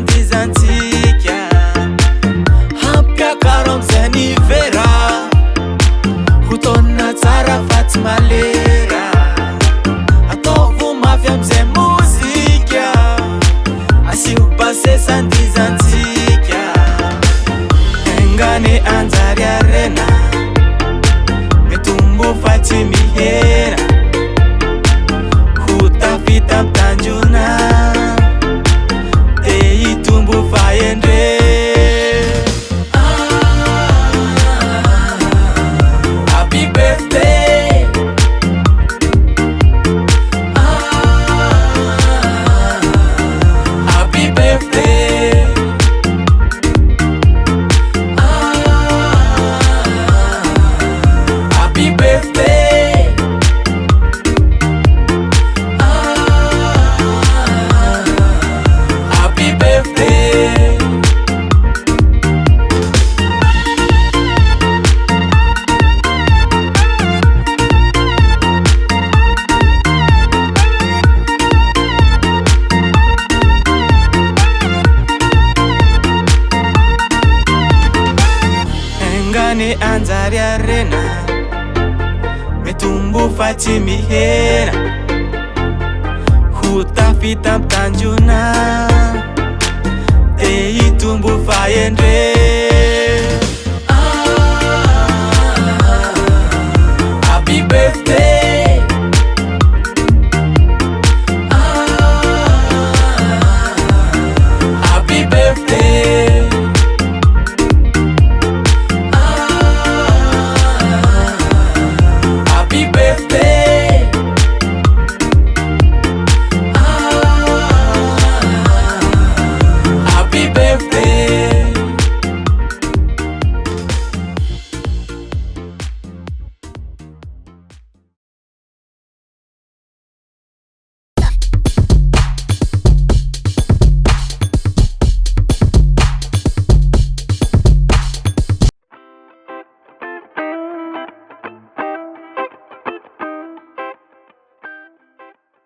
andizantsika hampiakaro am'zay ny vera ho taonina tsara fa tsy malera ataovo mafy am'zay mozika asio basesa andizantsika engane anjary arena mitombo fa tsy mihena ho tafita am'tanjona de hitombo fa endre happy birthday happy birthday happy birthday happy birthday engane anjary arena mitombo fa tsy mihena ho tafita am'tanjona de hitombo fa endre